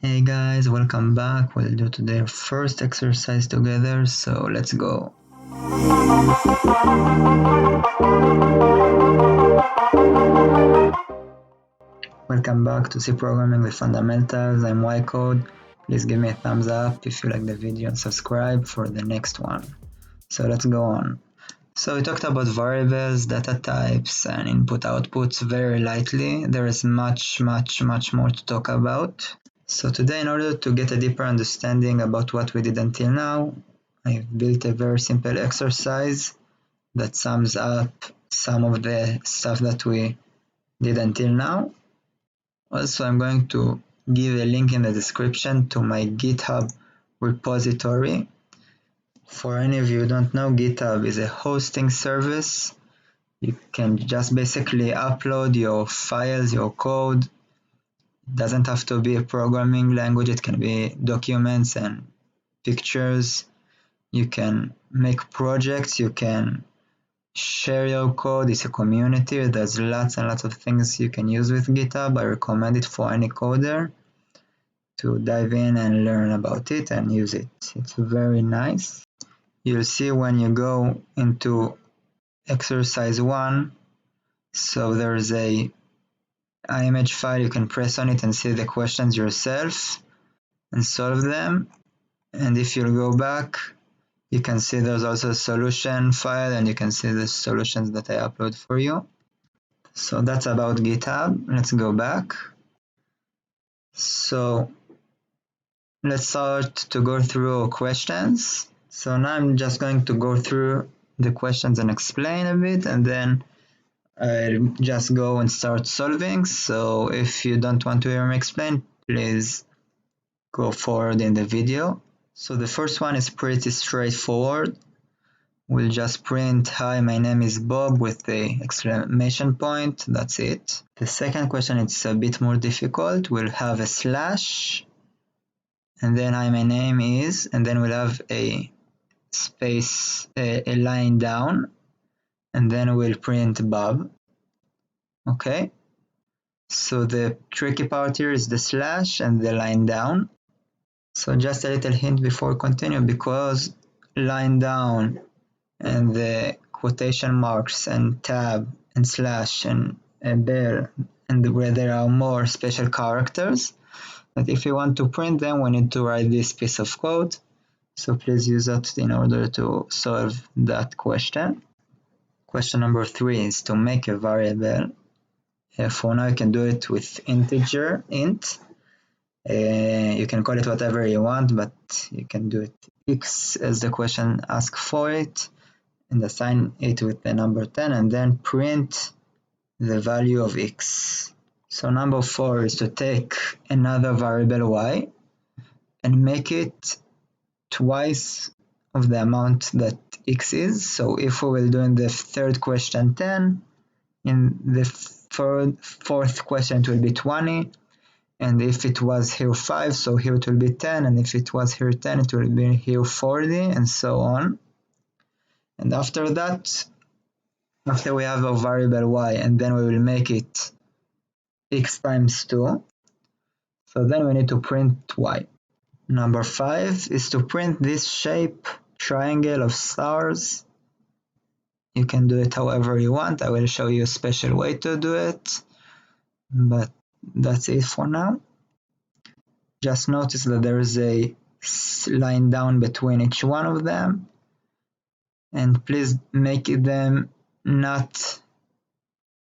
Hey guys, welcome back. We'll do today our first exercise together, so let's go. Welcome back to C Programming with Fundamentals. I'm Ycode. Please give me a thumbs up if you like the video and subscribe for the next one. So let's go on. So we talked about variables, data types, and input-outputs very lightly. There is much more to talk about. So today, in order to get a deeper understanding about what we did until now, I've built a very simple exercise that sums up some of the stuff that we did until now. Also, I'm going to give a link in the description to my GitHub repository. For any of you who don't know, GitHub is a hosting service. You can just basically upload your files, your code. It doesn't have to be a programming language, it can be documents and pictures. You can make projects, you can share your code, it's a community. There's lots and lots of things you can use with GitHub. I recommend it for any coder to dive in and learn about it and use it. It's very nice. You'll see when you go into exercise 1, so there's a image file, you can press on it and see the questions yourself and solve them. And if you go back, you can see there's also a solution file and you can see the solutions that I upload for you. So that's about GitHub. Let's go back. So let's start to go through questions. So now I'm just going to go through the questions and explain a bit, and then I'll just go and start solving. So if you don't want to hear me explain, please go forward in the video. So the first one is pretty straightforward. We'll just print, "Hi, my name is Bob," with the exclamation point. That's it. The second question is a bit more difficult. We'll have a slash, and then "Hi, my name is," and then we'll have a space, a line down, and then we'll print Bob. Okay. So the tricky part here is the slash and the line down. So just a little hint before continue, because line down and the quotation marks and tab and slash and bell, and where there are more special characters, but if you want to print them, we need to write this piece of code. So please use that in order to solve that question. Question number 3 is to make a variable. For now, you can do it with integer, int. You can call it whatever you want, but you can do it x as the question asks for it, and assign it with the number 10, and then print the value of x. So number 4 is to take another variable y and make it twice of the amount that x is. So if we will do in the third question 10, in the fourth question it will be 20, and if it was here 5, so here it will be 10, and if it was here 10, it will be here 40, and so on. And after that, after we have a variable y, and then we will make it x times 2, so then we need to print y. Number 5 is to print this shape, triangle of stars. You can do it however you want. I will show you a special way to do it, but that's it for now. Just notice that there is a line down between each one of them, and please make them not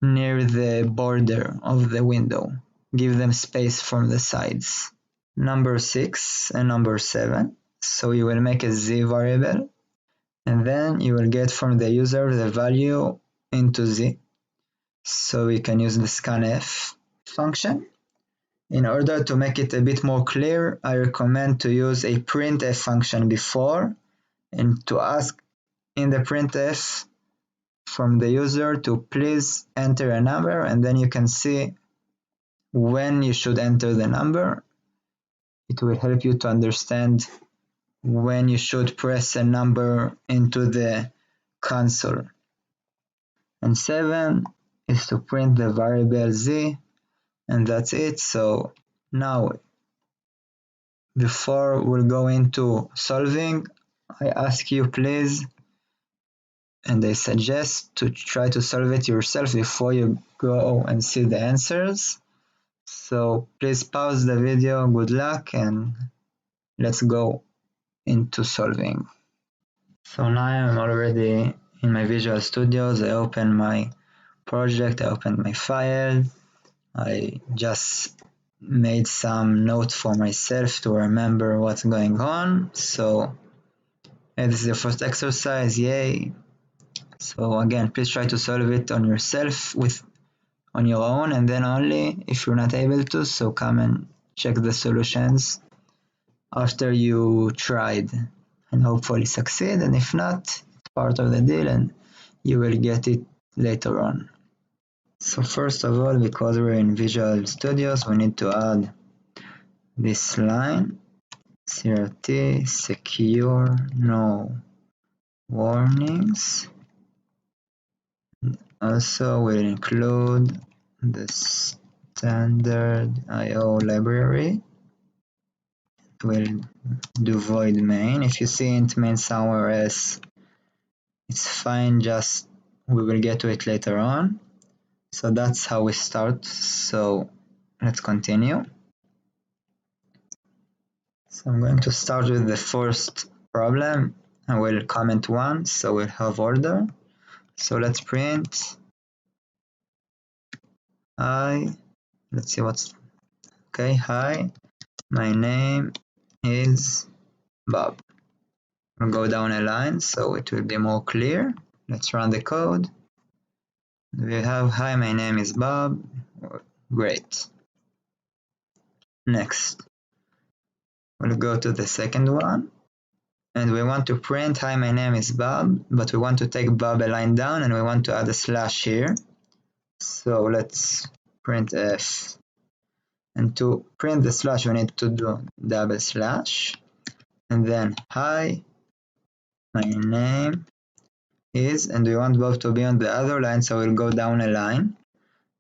near the border of the window. Give them space from the sides. Number 6 and number 7. So you will make a z variable, and then you will get from the user the value into z. So you can use the scanf function. In order to make it a bit more clear, I recommend to use a printf function before, and to ask in the printf from the user to please enter a number, and then you can see when you should enter the number. It will help you to understand when you should press a number into the console. And 7 is to print the variable z, and that's it. So now before we'll go into solving, I ask you please, and I suggest to try to solve it yourself before you go and see the answers. So please pause the video, good luck, and let's go into solving. So now I'm already in my Visual Studios. I opened my project, I opened my file. I just made some notes for myself to remember what's going on. So this is the first exercise, yay. So again, please try to solve it on yourself on your own, and then only if you're not able to, so come and check the solutions after you tried and hopefully succeed, and if not, it's part of the deal and you will get it later on. So first of all, because we're in Visual Studios, we need to add this line, CRT secure no warnings. Also we'll include the standard IO library. We'll do void main. If you see int main somewhere else, it's fine, just we will get to it later on. So that's how we start. So let's continue. So I'm going to start with the first problem. I will comment one, so we'll have order. So let's print hi. Let's see what's okay. Hi, my name is Bob. We'll go down a line so it will be more clear. Let's run the code. We have hi, my name is Bob. Great. Next, we'll go to the second one. And we want to print hi, my name is Bob, but we want to take Bob a line down and we want to add a slash here. So let's print f. And to print the slash, we need to do double slash. And then hi, my name is, and we want Bob to be on the other line, so we'll go down a line.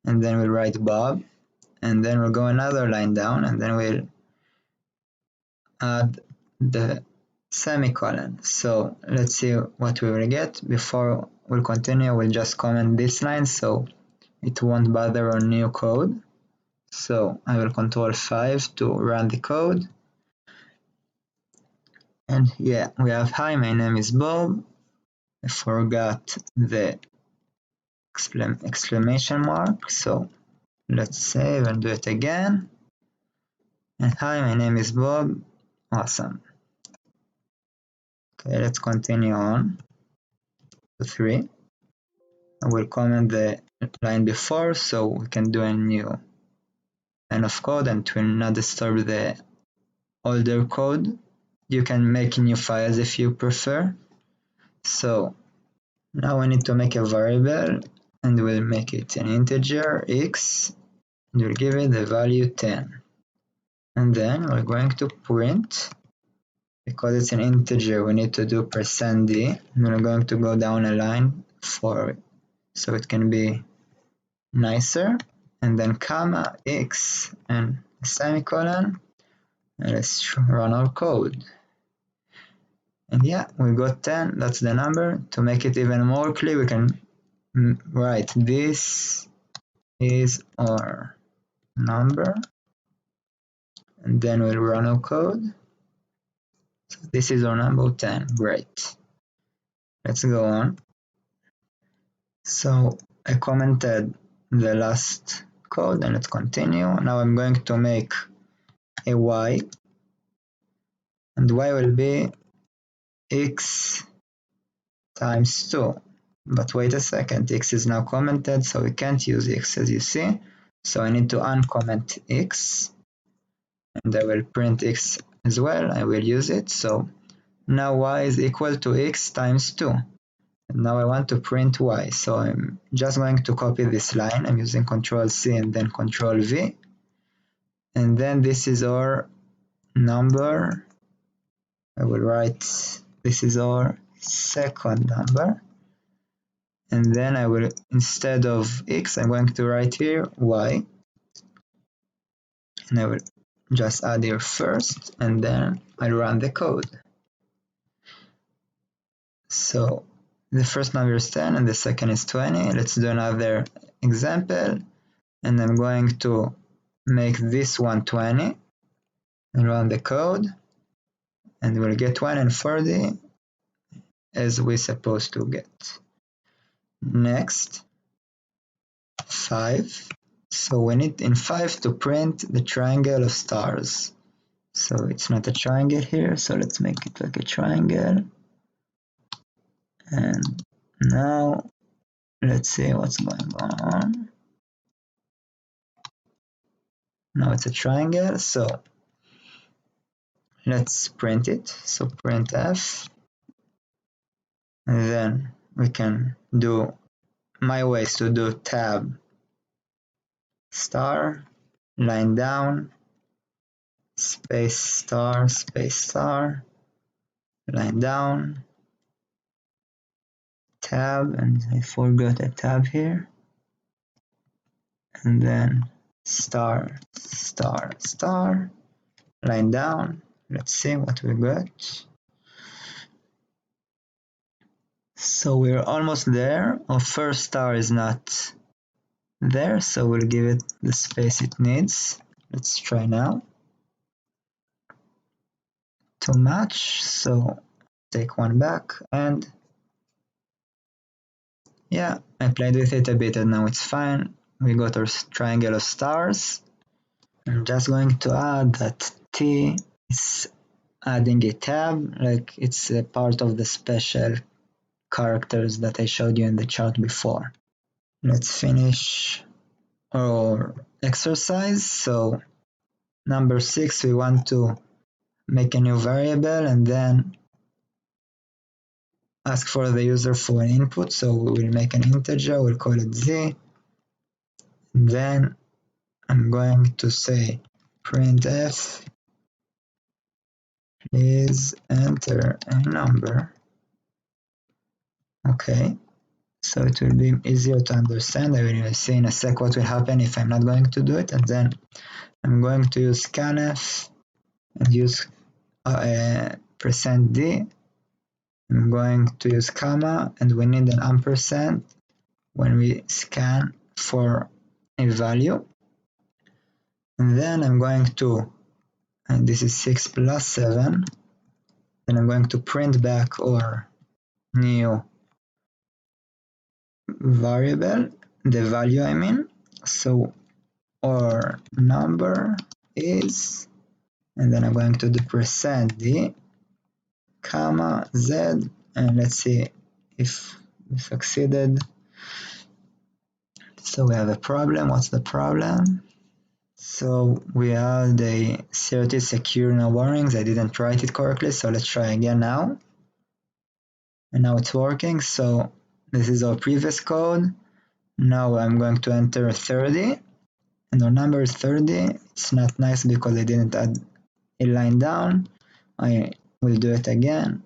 And then we'll write Bob. And then we'll go another line down, and then we'll add the semicolon. So let's see what we will get. Before we'll continue, we'll just comment this line so it won't bother our new code. So I will control 5 to run the code. And yeah, we have hi, my name is Bob. I forgot the exclamation mark. So let's save and do it again. And hi, my name is Bob. Awesome. Okay, let's continue on to 3. I will comment the line before so we can do a new line of code and it will not disturb the older code. You can make new files if you prefer. So now we need to make a variable and we'll make it an integer x and we'll give it the value 10. And then we're going to print, because it's an integer, we need to do %d. And we're going to go down a line so it can be nicer, and then comma x and semicolon, and let's run our code. And yeah, we got 10, that's the number. To make it even more clear, we can write this is our number, and then we'll run our code. So this is our number 10, great. Let's go on. So I commented the last code and let's continue. Now I'm going to make a y, and y will be x times 2. But wait a second, x is now commented, so we can't use x as you see. So I need to uncomment x, and I will print x as well. I will use it. So now y is equal to x times 2. And now I want to print y. So I'm just going to copy this line. I'm using Control C and then Control V. And then this is our number. I will write this is our second number. And then I will, instead of x, I'm going to write here y. And I will just add here first, and then I run the code. So the first number is 10 and the second is 20. Let's do another example, and I'm going to make this one 20 and run the code, and we'll get 1 and 40 as we're supposed to get. Next, 5. So we need in 5 to print the triangle of stars. So it's not a triangle here, so let's make it like a triangle. And now let's see what's going on. Now it's a triangle, so let's print it. So printf, and then we can do, my way is to do tab star, line down, space star, line down, tab, and I forgot a tab here, and then star, line down. Let's see what we got. So we're almost there. Our first star is not there, so we'll give it the space it needs. Let's try now to match. So take one back, and yeah, I played with it a bit and now it's fine. We got our triangle of stars. I'm just going to add that T is adding a tab, like it's a part of the special characters that I showed you in the chart before. Let's finish our exercise. So number 6, we want to make a new variable and then ask for the user for an input. So we will make an integer, we'll call it z. And then I'm going to say printf, please enter a number. Okay, so it will be easier to understand. I will see in a sec what will happen if I'm not going to do it. And then I'm going to use scanf and use %d. I'm going to use comma, and we need an ampersand when we scan for a value. And then I'm going to, and this is 6 plus 7, then I'm going to print back our new variable, the value I mean. So our number is, and then I'm going to do %d, comma, z, and let's see if we succeeded. So we have a problem. What's the problem? So we have the CRT secure no warnings. I didn't write it correctly, so let's try again now. And now it's working. So this is our previous code. Now I'm going to enter 30, and our number is 30. It's not nice because I didn't add a line down. I will do it again.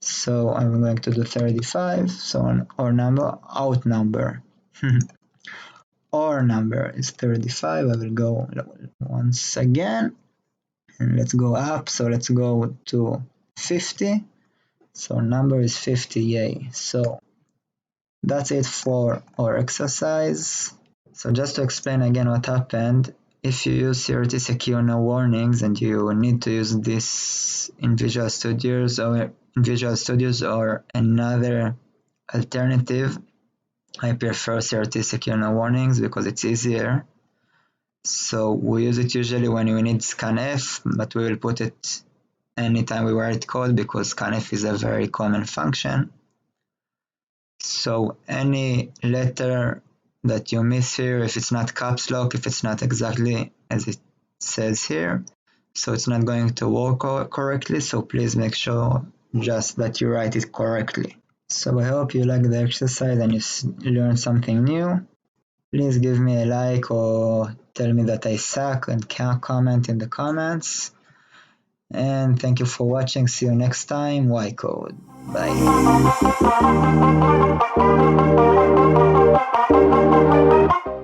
So I'm going to do 35. So our number, out number. Our number is 35. I will go once again, and let's go up. So let's go to 50. So number is 50, yay. So that's it for our exercise. So just to explain again what happened, if you use CRT secure no warnings and you need to use this in Visual Studios or another alternative, I prefer CRT secure no warnings because it's easier. So we use it usually when we need scanf, but we will put it anytime we write code because scanf is a very common function. So any letter that you miss here, if it's not caps lock, if it's not exactly as it says here, so it's not going to work correctly. So please make sure just that you write it correctly. So I hope you like the exercise and you learned something new. Please give me a like or tell me that I suck and can comment in the comments. And thank you for watching. See you next time. Ycode. Bye.